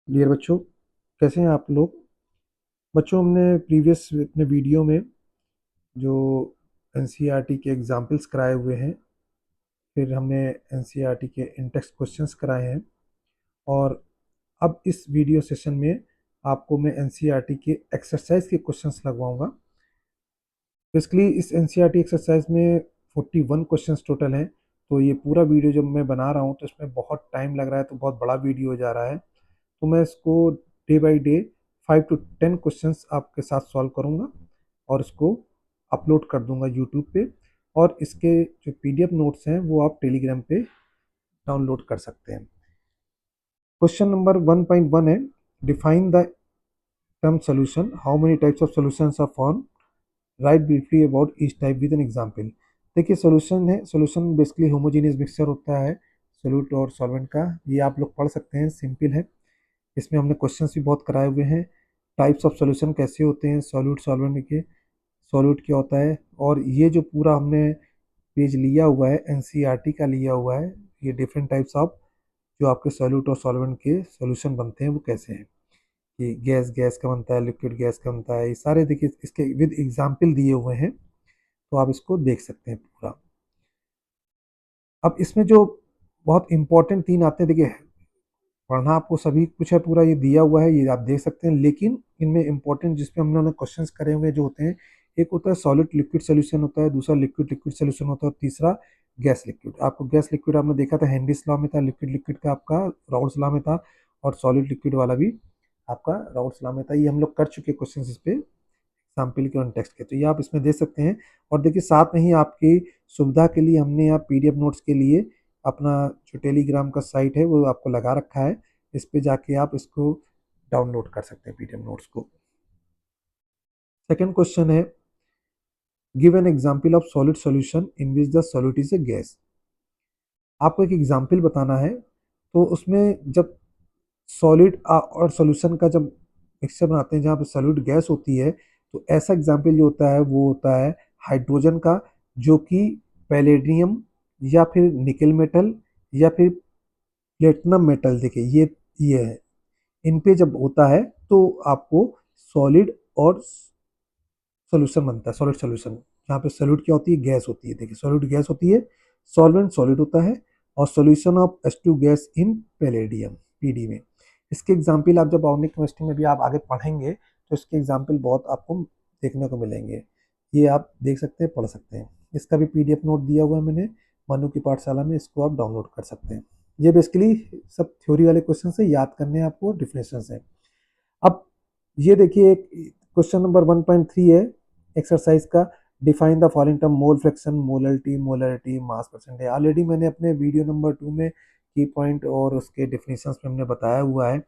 Dear बच्चों, कैसे हैं आप लोग। बच्चों, हमने प्रीवियस अपने वीडियो में जो एनसीईआरटी के एग्जाम्पल्स कराए हुए हैं, फिर हमने एनसीईआरटी के इंटेक्स्ट क्वेश्चंस कराए हैं, और अब इस वीडियो सेशन में आपको मैं एनसीईआरटी के एक्सरसाइज के क्वेश्चंस लगवाऊंगा। बेसिकली इस एनसीईआरटी एक्सरसाइज में 41 क्वेश्चंस टोटल हैं। तो ये पूरा वीडियो जब मैं बना रहा हूँ तो इसमें बहुत टाइम लग रहा है, तो बहुत बड़ा वीडियो हो जा रहा है। तो मैं इसको day by day 5 to 10 questions आपके साथ सॉल्व करूंगा और इसको अपलोड कर दूंगा यूट्यूब पे। और इसके जो पीडीएफ नोट्स हैं वो आप टेलीग्राम पे डाउनलोड कर सकते हैं। क्वेश्चन नंबर 1.1 है, define the term solution, how many types of solutions are form, write briefly about each type with an example. देखिए, सॉल्यूशन है, सॉल्यूशन बेसिकली होमोजेनियस मिक्सचर होता है सोल्यूट और सॉल्वेंट का। ये आप लोग पढ़ सकते हैं, सिंपल है। इसमें हमने क्वेश्चंस भी बहुत कराए हुए हैं। टाइप्स ऑफ सॉल्यूशन कैसे होते हैं, सॉल्यूट सॉल्वेंट के, सॉल्यूट क्या होता है। और ये जो पूरा हमने पेज लिया हुआ है एनसीईआरटी का लिया हुआ है, ये डिफरेंट टाइप्स ऑफ जो आपके सॉल्यूट और सॉल्वेंट के सॉल्यूशन बनते हैं वो कैसे हैं। कि गैस गैस का बनता है, लिक्विड गैस का बनता है, ये सारे देखिए इसके विद एग्जाम्पल दिए हुए हैं, तो आप इसको देख सकते हैं पूरा। अब इसमें जो बहुत इंपॉर्टेंट तीन आते हैं, देखिए पढ़ना आपको सभी कुछ है, पूरा ये दिया हुआ है, ये आप देख सकते हैं। लेकिन इनमें इंपॉर्टेंट जिसपे हमने क्वेश्चंस करे हुए जो होते हैं, एक होता है सॉलिड लिक्विड सोल्यूशन होता है, दूसरा लिक्विड लिक्विड सोल्यूशन होता है, और तीसरा गैस लिक्विड। आपको गैस लिक्विड आपने देखा था हेनरीज लॉ में था, लिक्विड लिक्विड का आपका राउल्स लॉ में था, और सॉलिड लिक्विड वाला भी आपका राउल्स लॉ में था। ये हम लोग कर चुके क्वेश्चन इस पे एग्जाम्पल के और टेक्स्ट के, तो ये आप इसमें देख सकते हैं। और देखिए साथ में ही आपकी सुविधा के लिए हमने यहाँ पीडीएफ नोट्स के लिए अपना जो टेलीग्राम का साइट है वो आपको लगा रखा है। इस पे जाके आप इसको डाउनलोड कर सकते हैं पीडीएफ नोट्स को। सेकंड क्वेश्चन है, give an example of solid solution in which the solute is a gas. आपको एक एग्जांपल बताना है, तो उसमें जब सॉलिड और सॉल्यूशन का जब मिक्सचर बनाते हैं जहाँ पे सॉलिड गैस होती है, तो ऐसा एग्जांपल जो होता है वो होता है हाइड्रोजन का, जो कि पैलेडियम या फिर निकल मेटल या फिर प्लेटिनम मेटल, देखिए ये है, इन पे जब होता है तो आपको सॉलिड और सॉल्यूशन बनता है, सॉलिड सॉल्यूशन। यहाँ पे सॉलिड क्या होती है, गैस होती है। देखिए सॉलिड गैस होती है, सॉल्वेंट सॉलिड होता है, और solution of H2 gas in palladium PD में। इसके एग्जाम्पल आप जब ऑर्गेनिक केमिस्ट्री में भी आप आगे पढ़ेंगे तो इसके एग्जाम्पल बहुत आपको देखने को मिलेंगे। ये आप देख सकते हैं, पढ़ सकते हैं। इसका भी पीडीएफ नोट दिया हुआ है मैंने मनु की पाठशाला में, इसको आप डाउनलोड कर सकते हैं। ये बेसिकली सब थ्योरी वाले क्वेश्चन है, याद करने हैं आपको, डिफरेंसेस है। अब ये देखिए एक क्वेश्चन नंबर 1.3 है एक्सरसाइज का, define the following term, mole fraction, molarity, molarity, mass percentage. Already मैंने अपने वीडियो नंबर 2 में की पॉइंट और उसके डिफिनेशंस में हमने बताया हुआ है।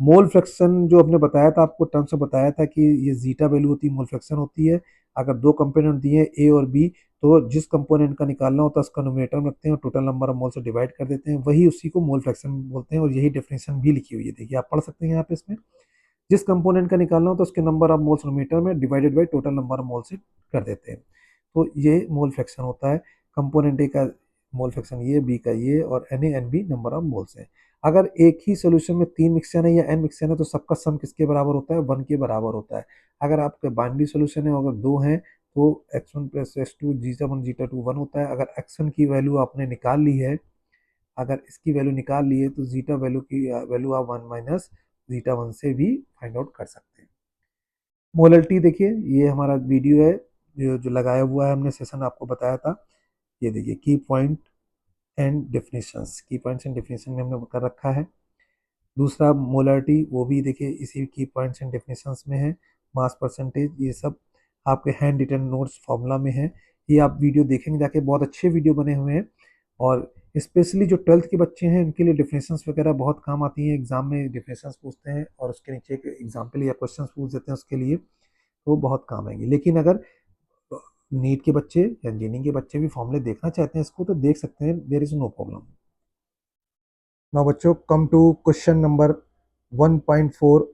मोल फ्रैक्शन जो हमने बताया था आपको, टर्म्स में बताया था कि ये जीटा वैल्यू होती है, मोल फ्रैक्शन होती है। अगर दो कंपोनेंट दिए ए और बी, तो जिस कंपोनेंट का निकालना होता है उसका नोमिनेटर में रखते हैं और टोटल नंबर ऑफ मोल से डिवाइड कर देते हैं, वही उसी को मोल फ्रैक्शन बोलते हैं। और यही डेफिनेशन भी लिखी हुई है, देखिए आप पढ़ सकते हैं यहाँ पे। इसमें जिस कंपोनेंट का निकालना हो तो उसके नंबर ऑफ मोल्स मीटर में divided by total number of mole से कर देते हैं। तो ये मोल फ्रैक्शन होता है। कंपोनेंट ए का मोल फ्रैक्शन ये, बी का ये, और n A n B number of moles है। अगर एक ही सोल्यूशन में 3 मिक्सचर है या एन मिक्सचर है तो सबका सम किसके बराबर होता है, 1 के बराबर होता है। अगर आपके बाइनरी सोल्यूशन है, अगर दो हैं, तो x1 plus x2 zeta 1 zeta 2 1 होता है। अगर x1 की वैल्यू आपने निकाल ली है, अगर इसकी वैल्यू निकाल लिए तो जीटा वैल्यू की वैल्यू आप 1 माइनस जीटा 1 से भी फाइंड आउट कर सकते हैं। मोलरिटी देखिए, ये हमारा वीडियो है जो लगाया हुआ है हमने, सेशन आपको बताया था। ये देखिए की पॉइंट एंड डेफिनेशंस, की पॉइंट्स एंड डेफिनेशन में हमने कर रखा है। दूसरा मोलरिटी, वो भी देखिए इसी की पॉइंट्स एंड डेफिनेशंस में है। मास परसेंटेज, ये सब आपके हैंड रिटन नोट्स फॉर्मूला में है। ये आप वीडियो देखेंगे जाके, बहुत अच्छे वीडियो बने हुए हैं। और स्पेशली जो 12th के बच्चे हैं उनके लिए डिफिनेशंस वगैरह बहुत काम आती हैं। एग्जाम में डिफिनेशंस पूछते हैं और उसके नीचे एक एग्जाम्पल या क्वेश्चंस पूछ देते हैं उसके लिए, तो बहुत काम आएंगे। लेकिन अगर नीट के बच्चे या इंजीनियरिंग के बच्चे भी फॉर्मूले देखना चाहते हैं इसको, तो देख सकते हैं, there is no problem. Now बच्चों, come to question number 1.4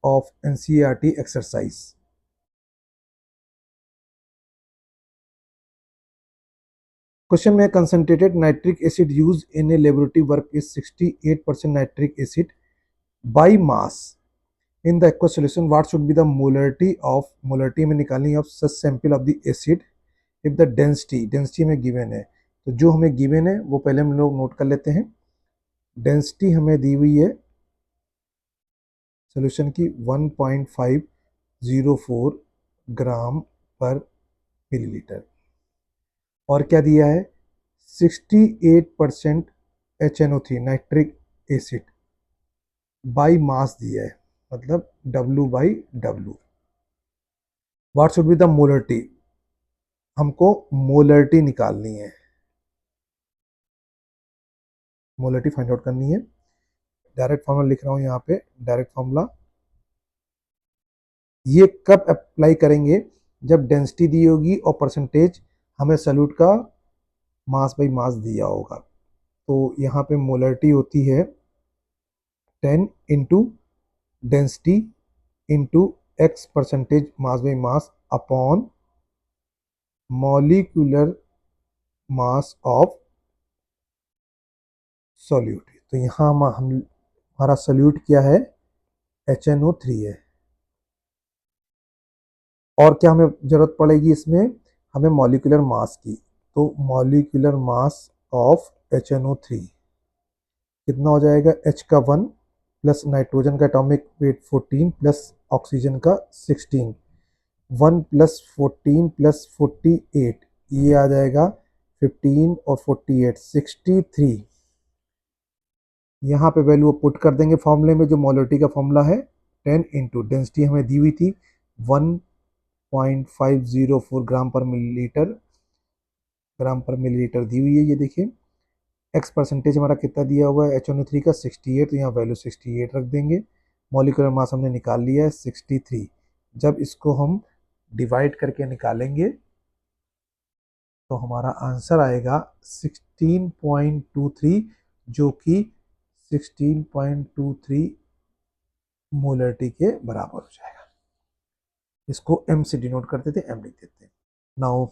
of NCERT exercise. Question में, concentrated nitric acid use in a laboratory work is 68% nitric acid by mass in the aqua solution what should be the molarity में निकालनी of such sample of the acid if the density में given है। तो जो हमें given है वो पहले हम लोग नोट कर लेते हैं। डेंसिटी हमें दी हुई है सोल्यूशन की 1.504 ग्राम पर मिलीलीटर, और क्या दिया है 68% HNO3 नाइट्रिक एसिड बाई मास दिया है, मतलब W/W। What should be the molarity, हमको मोलरिटी निकालनी है, मोलरिटी फाइंड आउट करनी है। डायरेक्ट फॉर्मूला लिख रहा हूं यहाँ पे, डायरेक्ट फॉर्मूला। ये कब अप्लाई करेंगे, जब डेंसिटी दी होगी और परसेंटेज हमें सॉल्यूट का मास बाई मास दिया होगा। तो यहाँ पे मोलरिटी होती है 10 into density into x percentage mass by mass upon molecular mass of solute. तो यहाँ हमारा सॉल्यूट क्या है, HNO3 है। और क्या हमें जरूरत पड़ेगी इसमें, हमें मॉलिक्यूलर मास की। तो मॉलिक्यूलर मास ऑफ HNO3 कितना हो जाएगा, H का 1 प्लस नाइट्रोजन का एटॉमिक वेट 14 प्लस ऑक्सीजन का 16, 1 प्लस 14 प्लस 48, ये आ जाएगा 15 और 48 63। यहाँ पे वैल्यू पुट कर देंगे फॉर्मूले में, जो मोलरिटी का फॉर्मूला है 10 इंटू डेंसिटी हमें दी हुई थी 1.504 ग्राम पर मिलीलीटर दी हुई है। ये देखिए एक्स परसेंटेज हमारा कितना दिया हुआ है HNO3 का 68, तो यहाँ वैल्यू 68 रख देंगे। मॉलिक्यूलर मास हमने निकाल लिया है 63। जब इसको हम डिवाइड करके निकालेंगे तो हमारा आंसर आएगा 16.23, जो कि 16.23 मोलरिटी के बराबर हो जाएगा। इसको m से डिनोट करते थे, m लिख देते हैं। Now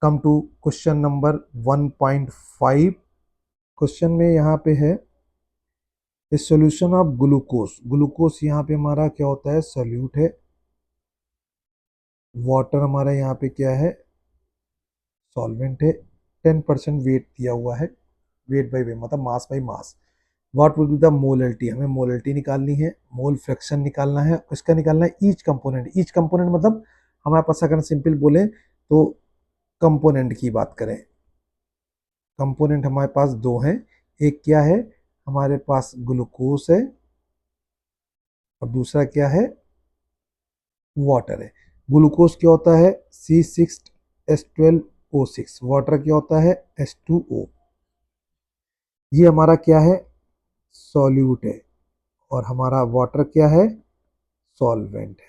come to question number 1.5। Question में यहाँ पे है सॉल्यूशन ऑफ ग्लूकोज। ग्लूकोज यहाँ पे हमारा क्या होता है, सॉल्यूट है। वाटर हमारा यहाँ पे क्या है, सॉल्वेंट है। 10% वेट दिया हुआ है, वेट बाई वेट मतलब mass by mass. What will be the molarity, हमें मोलरिटी निकालनी है, मोल फ्रैक्शन निकालना है, इसका निकालना है ईच कंपोनेंट। ईच कंपोनेंट मतलब हमारे पास अगर सिंपल बोले तो कंपोनेंट की बात करें, कंपोनेंट हमारे पास दो हैं। एक क्या है, हमारे पास ग्लूकोज है, और दूसरा क्या है, वाटर है। ग्लूकोज क्या होता है C6H12O6, वाटर क्या होता है H2O। ये हमारा क्या है, सॉल्यूट है, और हमारा वाटर क्या है, सॉल्वेंट है।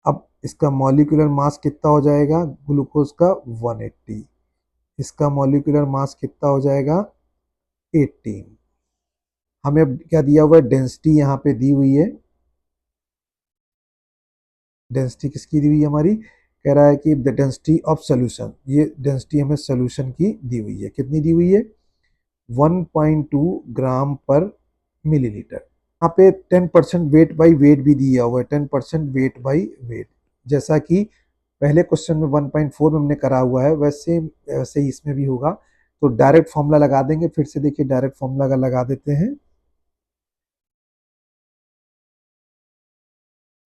अब इसका मॉलिक्यूलर मास कितना हो जाएगा, ग्लूकोज का 180, इसका मॉलिक्यूलर मास कितना हो जाएगा 18। हमें अब क्या दिया हुआ है, डेंसिटी यहाँ पे दी हुई है। डेंसिटी किसकी दी हुई है हमारी, कह रहा है कि द डेंसिटी ऑफ सोल्यूशन, ये डेंसिटी हमें सोल्यूशन की दी हुई है। कितनी दी हुई है, 1.2 ग्राम पर मिलीलीटर। यहाँ पे 10% वेट बाई वेट भी दिया हुआ है, 10% वेट बाई वेट, जैसा कि पहले क्वेश्चन में 1.4 में हमने करा हुआ है, वैसे वैसे ही इसमें भी होगा। तो डायरेक्ट फॉर्मूला लगा देंगे, फिर से देखिए डायरेक्ट फॉर्मूला लगा देते हैं।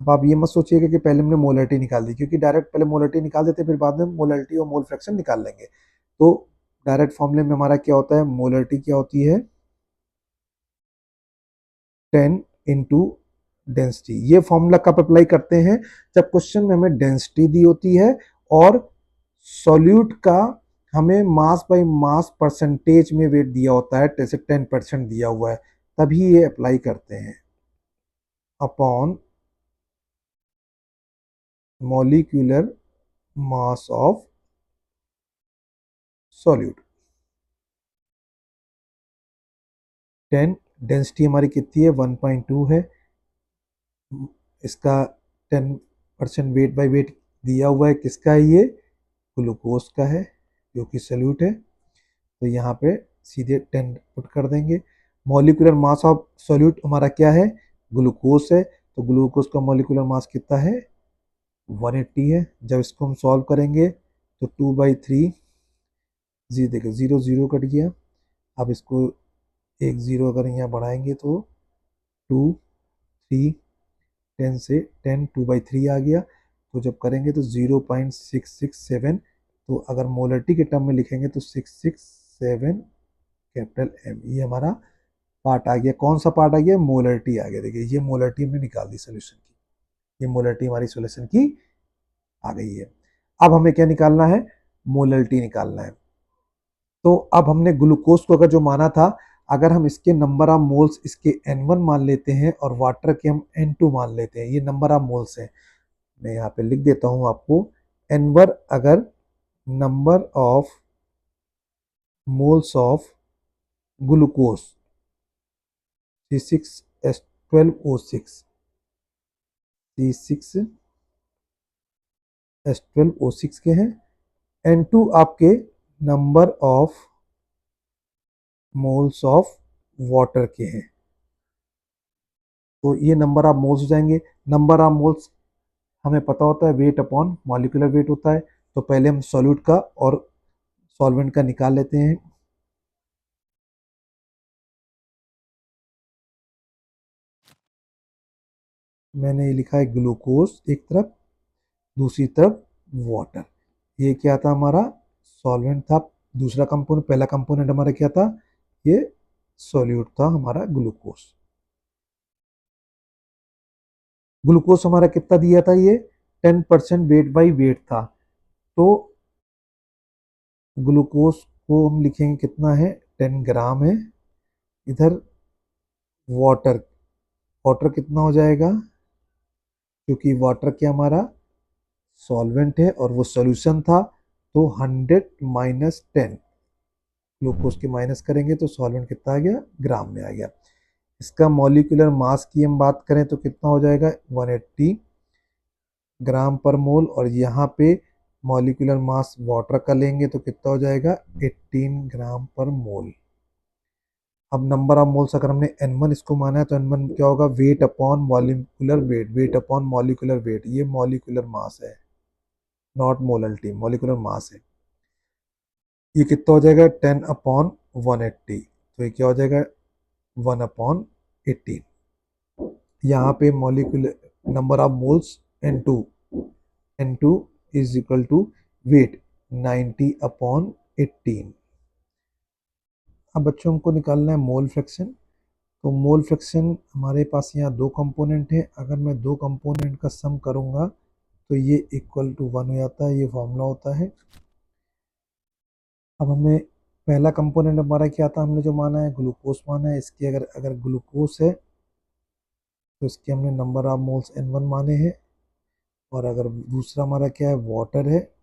अब आप ये मत सोचिएगा कि पहले हमने मोलरिटी निकाल दी, क्योंकि डायरेक्ट पहले मोलरिटी निकाल देते फिर बाद में मोलरिटी और मोल फ्रैक्शन निकाल लेंगे। तो डायरेक्ट फॉर्मूले में हमारा क्या होता है, मोलरिटी क्या होती है 10 इंटू डेंसिटी। ये फॉर्मूला कब अप्लाई करते हैं, जब क्वेश्चन में हमें डेंसिटी दी होती है और सॉल्यूट का हमें मास बाई मास परसेंटेज में वेट दिया होता है, जैसे 10% दिया हुआ है, तभी ये अप्लाई करते हैं upon molecular mass of solute. 10, density हमारी कितनी है 1.2 है, इसका 10% वेट बाई वेट दिया हुआ है, किसका है ये, ग्लूकोज का है जो कि सॉल्यूट है। तो यहाँ पे सीधे 10 पुट कर देंगे। मॉलिक्यूलर मास ऑफ सॉल्यूट हमारा क्या है, ग्लूकोज है, तो ग्लूकोज का मॉलिक्यूलर मास कितना है, 180 है। जब इसको हम सॉल्व करेंगे तो 2/3, जी देखिए 0 0 कट गया। अब इसको एक ज़ीरो अगर यहाँ बढ़ाएंगे तो 2 3, 10 से 10, 2/3 आ गया। तो जब करेंगे तो 0.667, तो अगर मोलरिटी के टर्म में लिखेंगे तो 667 कैपिटल एम, ये हमारा पार्ट आ गया। कौन सा पार्ट आ गया, मोलरिटी आ गया। देखिए ये मोलरिटी हमने निकाल दी सोल्यूशन की, ये मोलरिटी हमारी सोल्यूशन की आ गई है। अब हमें क्या निकालना है, मोलरिटी निकालना है। तो अब हमने ग्लूकोज को अगर जो माना था, अगर हम इसके नंबर ऑफ मोल्स इसके N1 मान लेते हैं और वाटर के हम N2 मान लेते हैं, ये नंबर ऑफ मोल्स हैं। मैं यहाँ पे लिख देता हूँ आपको, N1 अगर number of moles of glucose C6H12O6, C6H12O6 के हैं। N2 आपके number of moles of water के हैं। तो ये नंबर ऑफ मोल्स हो जाएंगे। नंबर ऑफ मोल्स हमें पता होता है वेट अपॉन मॉलिक्यूलर वेट होता है। तो पहले हम सॉल्यूट का और सॉल्वेंट का निकाल लेते हैं। मैंने ये लिखा है ग्लूकोज एक तरफ, दूसरी तरफ वाटर। ये क्या था, हमारा सॉल्वेंट था। दूसरा कंपोनेंट, पहला कंपोनेंट हमारा क्या था, ये सॉल्यूट था हमारा ग्लूकोज। ग्लूकोज हमारा कितना दिया था, ये 10% वेट बाई वेट था। तो ग्लूकोज को हम लिखेंगे कितना है, 10 ग्राम है। इधर वाटर, वाटर कितना हो जाएगा, क्योंकि वाटर क्या हमारा सॉल्वेंट है और वो सॉल्यूशन था, तो 100 - 10 ग्लूकोज के माइनस करेंगे तो सॉल्वेंट कितना आ गया, ग्राम में आ गया। इसका मॉलिक्यूलर मास की हम बात करें तो कितना हो जाएगा, 180 ग्राम पर मोल। और यहाँ पे मॉलिक्यूलर मास वाटर का लेंगे तो कितना हो जाएगा, 18 ग्राम पर मोल। अब नंबर ऑफ मोल्स अगर हमने N1 इसको माना है तो N1 क्या होगा, weight upon molecular weight, weight upon molecular weight. ये मॉलिक्यूलर मास है, नॉट मोलरिटी, मॉलिक्यूलर मास है। ये कितना हो जाएगा, 10/180। तो ये क्या हो जाएगा, 1/18। यहाँ पे molecular number of moles N2, N2 is equal to weight 90/18। अब बच्चों हमको निकालना है मोल फ्रैक्शन। तो मोल फ्रैक्शन हमारे पास यहाँ दो कंपोनेंट है। अगर मैं दो कंपोनेंट का सम करूँगा तो ये इक्वल टू 1 हो जाता है, ये फॉर्मूला होता है। अब हमें पहला कंपोनेंट हमारा क्या था, हमने जो माना है ग्लूकोज माना है। इसके अगर अगर ग्लूकोज है तो इसके हमने नंबर ऑफ मोल्स N1 माने हैं। और अगर दूसरा हमारा क्या है, वाटर है,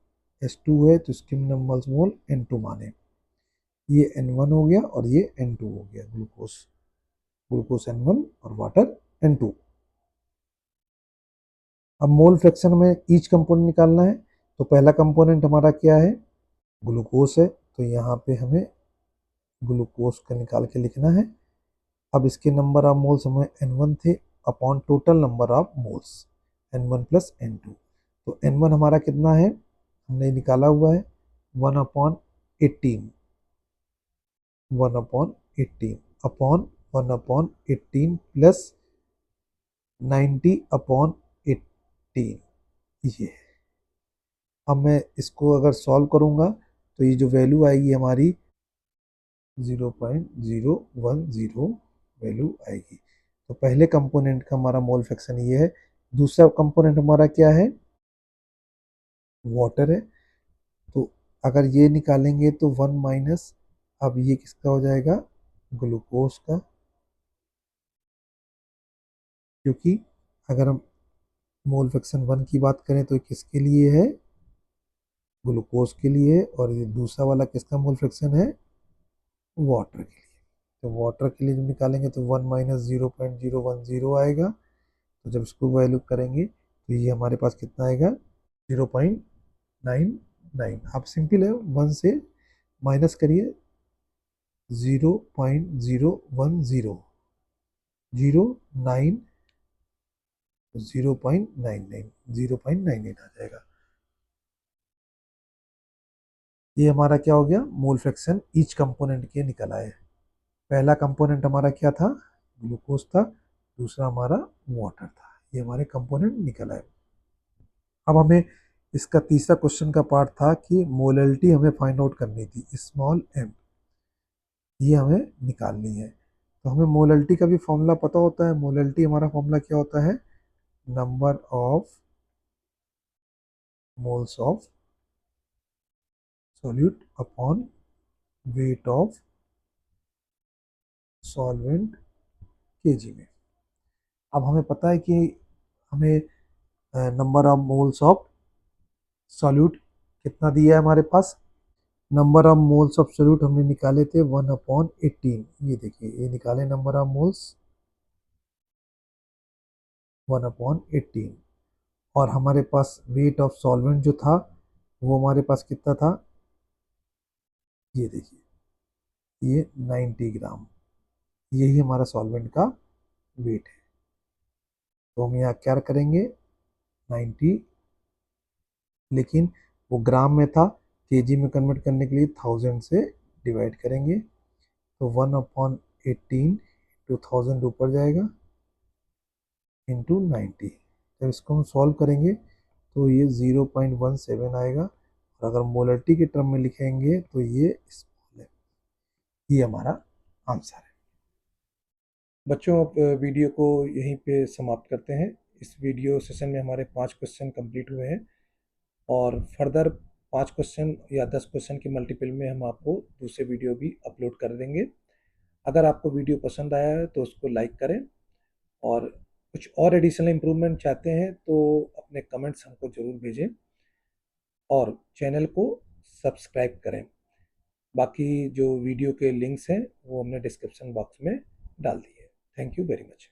H2 है, तो इसके नंबर मोल N2 माने। ये N1 हो गया और ये N2 हो गया, ग्लूकोज, ग्लूकोज N1 और वाटर N2। अब मोल फ्रैक्शन में ईच कंपोनेंट निकालना है। तो पहला कंपोनेंट हमारा क्या है, ग्लूकोज है, तो यहाँ पे हमें ग्लूकोज का निकाल के लिखना है। अब इसके नंबर ऑफ मोल्स हमें N1 थे upon total number of moles N1 plus N2। तो N1 हमारा कितना है, हमने निकाला हुआ है 1/18, 1/18 अपॉन 1/18 प्लस 90/18। ये अब मैं इसको अगर सॉल्व करूंगा तो ये जो वैल्यू आएगी हमारी 0.010 वैल्यू आएगी। तो पहले कंपोनेंट का हमारा मोल फ्रैक्शन ये है। दूसरा कंपोनेंट हमारा क्या है, वाटर है। तो अगर ये निकालेंगे तो 1 माइनस, अब ये किसका हो जाएगा, ग्लूकोज का। क्योंकि अगर हम मोल फ्रैक्शन 1 की बात करें तो किसके लिए है, ग्लूकोज के लिए। और ये दूसरा वाला किसका मोल फ्रैक्शन है, वाटर के लिए। तो वाटर के लिए जब निकालेंगे तो 1 माइनस 0.010 आएगा। तो जब इसको वैल्यू करेंगे तो ये हमारे पास कितना आएगा, 0.99। आप सिंपल है, 1 से माइनस करिए 0.010, 09, 0.99, 0.98 आ जाएगा। ये हमारा क्या हो गया, मोल फ्रैक्शन ईच कंपोनेंट के निकल आए। पहला कंपोनेंट हमारा क्या था, ग्लूकोज था, दूसरा हमारा वाटर था। ये हमारे कंपोनेंट निकल आए। अब हमें इसका तीसरा क्वेश्चन का पार्ट था कि मोलैलिटी हमें फाइंड आउट करनी थी, स्मॉल m, ये हमें निकालनी है। तो हमें मोलैलिटी का भी फॉर्मूला पता होता है। मोलैलिटी हमारा फॉर्मूला क्या होता है, number of moles of solute upon weight of solvent KG में। अब हमें पता है कि हमें number of moles of solute कितना दिया है हमारे पास। Number of moles of solute हमने निकाले थे 1/18। ये देखिए, ये निकाले नंबर ऑफ मोल्स 1/18। और हमारे पास वेट ऑफ सॉल्वेंट जो था वो हमारे पास कितना था, ये देखिए, ये 90 ग्राम। यही हमारा सॉल्वेंट का वेट है। तो हम यहाँ क्या करेंगे, 90, लेकिन वो ग्राम में था, केजी में कन्वर्ट करने के लिए 1000 से डिवाइड करेंगे। तो 1/18 2000 ऊपर जाएगा इंटू 90। जब इसको हम सॉल्व करेंगे तो ये 0.17 आएगा। और अगर मोलरिटी के टर्म में लिखेंगे तो ये स्मॉल है। ये हमारा आंसर है। बच्चों, अब वीडियो को यहीं पे समाप्त करते हैं। इस वीडियो सेशन में हमारे 5 क्वेश्चन कंप्लीट हुए हैं और फर्दर 5 क्वेश्चन या 10 क्वेश्चन के मल्टीपल में हम आपको दूसरे वीडियो भी अपलोड कर देंगे। अगर आपको वीडियो पसंद आया है तो उसको लाइक करें, और कुछ और एडिशनल इम्प्रूवमेंट चाहते हैं तो अपने कमेंट्स हमको ज़रूर भेजें, और चैनल को सब्सक्राइब करें। बाकी जो वीडियो के लिंक्स हैं वो हमने डिस्क्रिप्शन बॉक्स में डाल दिए। Thank you very much.